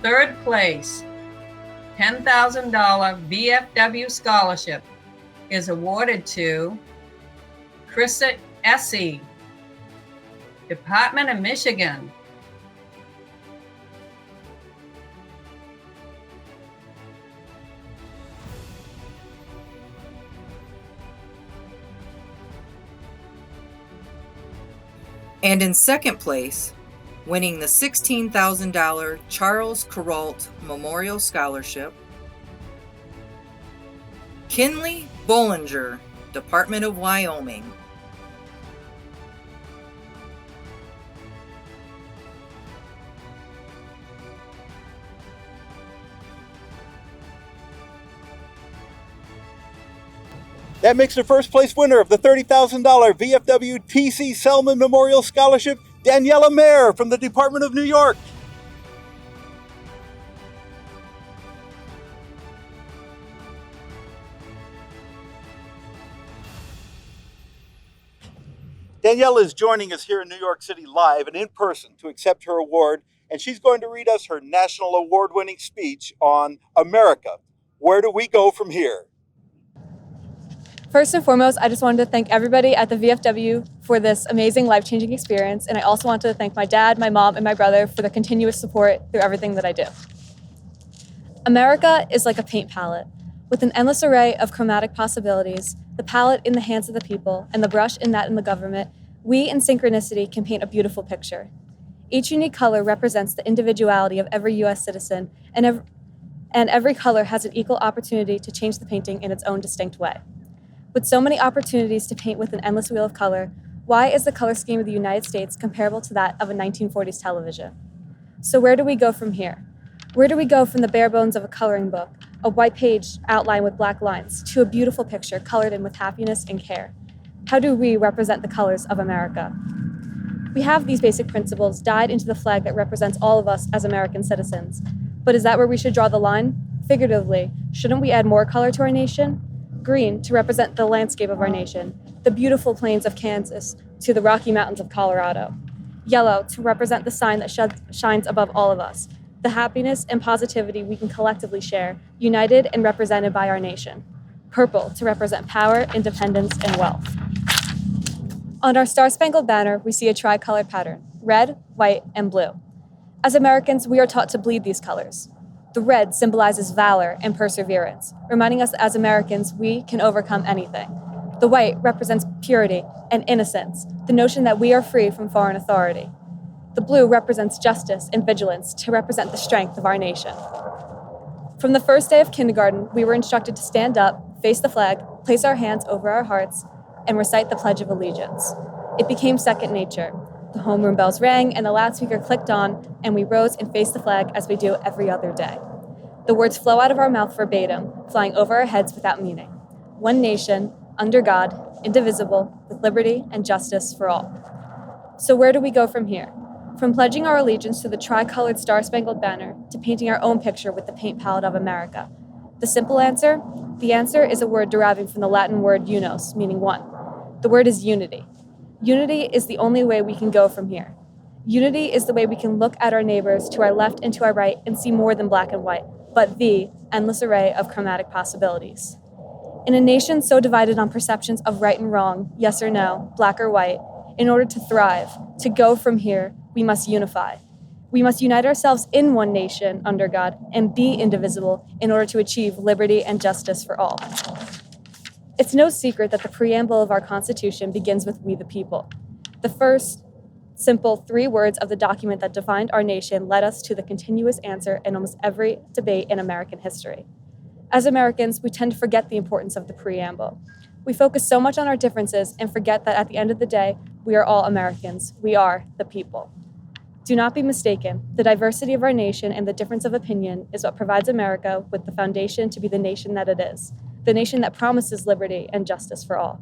Third place, $10,000 VFW scholarship is awarded to Krista Essie, Department of Michigan. And in 2nd place, winning the $16,000 Charles Kuralt Memorial Scholarship, Kinley Bollinger, Department of Wyoming. That makes the first place winner of the $30,000 VFW T.C. Selman Memorial Scholarship, Daniela Mayer from the Department of New York. Daniela is joining us here in New York City live and in person to accept her award, and she's going to read us her national award-winning speech on America. Where do we go from here? First and foremost, I just wanted to thank everybody at the VFW for this amazing life-changing experience, and I also wanted to thank my dad, my mom, and my brother for the continuous support through everything that I do. America is like a paint palette. With an endless array of chromatic possibilities, the palette in the hands of the people, and the brush in that in the government, we in synchronicity can paint a beautiful picture. Each unique color represents the individuality of every U.S. citizen, and every color has an equal opportunity to change the painting in its own distinct way. With so many opportunities to paint with an endless wheel of color, why is the color scheme of the United States comparable to that of a 1940s television? So where do we go from here? Where do we go from the bare bones of a coloring book, a white page outlined with black lines, to a beautiful picture colored in with happiness and care? How do we represent the colors of America? We have these basic principles dyed into the flag that represents all of us as American citizens. But is that where we should draw the line? Figuratively, shouldn't we add more color to our nation? Green to represent the landscape of our nation, the beautiful plains of Kansas to the Rocky Mountains of Colorado. Yellow to represent the sign that shines above all of us, the happiness and positivity we can collectively share, united and represented by our nation. Purple to represent power, independence, and wealth. On our Star-Spangled Banner, we see a tri-colored pattern, red, white, and blue. As Americans, we are taught to bleed these colors. The red symbolizes valor and perseverance, reminding us that as Americans, we can overcome anything. The white represents purity and innocence, the notion that we are free from foreign authority. The blue represents justice and vigilance to represent the strength of our nation. From the first day of kindergarten, we were instructed to stand up, face the flag, place our hands over our hearts, and recite the Pledge of Allegiance. It became second nature. The homeroom bells rang and the loudspeaker clicked on, and we rose and faced the flag as we do every other day. The words flow out of our mouth verbatim, flying over our heads without meaning. One nation, under God, indivisible, with liberty and justice for all. So where do we go from here? From pledging our allegiance to the tri-colored Star-Spangled Banner to painting our own picture with the paint palette of America. The simple answer? The answer is a word deriving from the Latin word unos, meaning one. The word is unity. Unity is the only way we can go from here. Unity is the way we can look at our neighbors to our left and to our right and see more than black and white, but the endless array of chromatic possibilities. In a nation so divided on perceptions of right and wrong, yes or no, black or white, in order to thrive, to go from here, we must unify. We must unite ourselves in one nation under God and be indivisible in order to achieve liberty and justice for all. It's no secret that the preamble of our Constitution begins with "We the People." The first simple 3 words of the document that defined our nation led us to the continuous answer in almost every debate in American history. As Americans, we tend to forget the importance of the preamble. We focus so much on our differences and forget that at the end of the day, we are all Americans. We are the people. Do not be mistaken. The diversity of our nation and the difference of opinion is what provides America with the foundation to be the nation that it is, the nation that promises liberty and justice for all.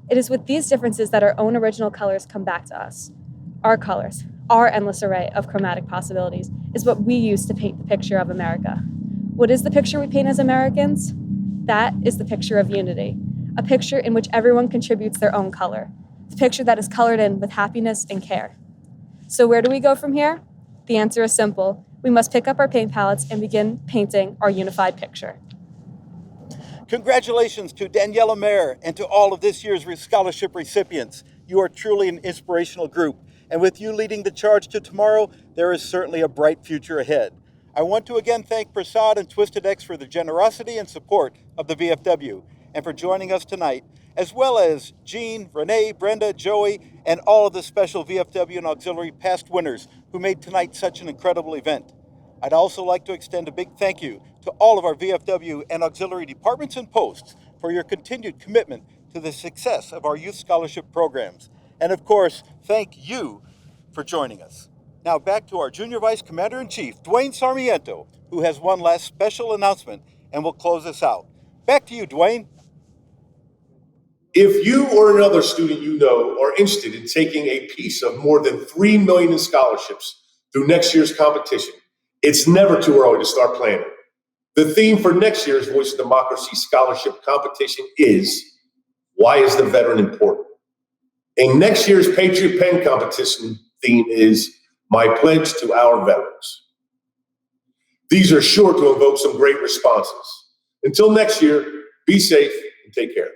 It is with these differences that our own original colors come back to us. Our colors, our endless array of chromatic possibilities, is what we use to paint the picture of America. What is the picture we paint as Americans? That is the picture of unity, a picture in which everyone contributes their own color, the picture that is colored in with happiness and care. So where do we go from here? The answer is simple. We must pick up our paint palettes and begin painting our unified picture. Congratulations to Daniela Mayer and to all of this year's scholarship recipients. You are truly an inspirational group. And with you leading the charge to tomorrow, there is certainly a bright future ahead. I want to again thank Prasad and Twisted X for the generosity and support of the VFW and for joining us tonight, as well as Jean, Renee, Brenda, Joey, and all of the special VFW and auxiliary past winners who made tonight such an incredible event. I'd also like to extend a big thank you to all of our VFW and auxiliary departments and posts for your continued commitment to the success of our youth scholarship programs. And of course, thank you for joining us. Now back to our Junior Vice Commander-in-Chief, Dwayne Sarmiento, who has one last special announcement and will close us out. Back to you, Dwayne. If you or another student you know are interested in taking a piece of more than $3 million in scholarships through next year's competition, it's never too early to start planning. The theme for next year's Voice of Democracy Scholarship Competition is, why is the veteran important? And next year's Patriot Pen competition theme is, my pledge to our veterans. These are sure to evoke some great responses. Until next year, be safe and take care.